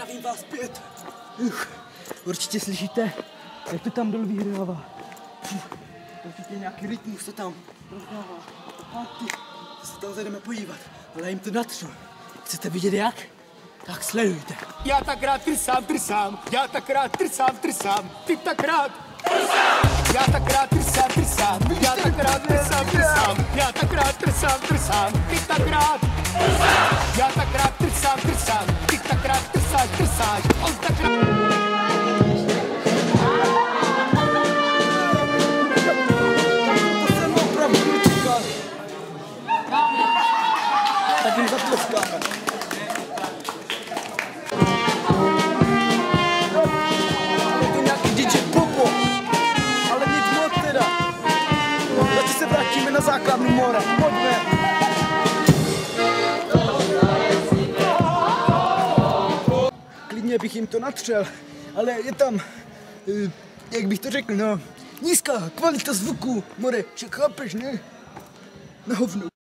Zdravím vás zpět. Určitě slyšíte, jak to tam dole vyhrává. Určitě nějaký rytmus se tam rozdává. A ty, se tam zajdeme podívat, ale jim to natřu. Chcete vidět jak? Tak sledujte. Já tak rád trsám, já tak rád trsám, ty tak rád. Já tak rád trsám, já tak rád trsám, já tak rád trsám, ty tak rád. Já tak rád trsám, ty tak rád trsáš, on tak rád. Tak jim zatleskáme. Je to nějaký DJ Popo, ale nic moc teda. Radši se vrátíme na základnu more, pojďme. Klidně bych jim to natřel, ale je tam, jak bych to řekl, no, nízká kvalita zvuku, more, však chápeš, ne? Na hovno.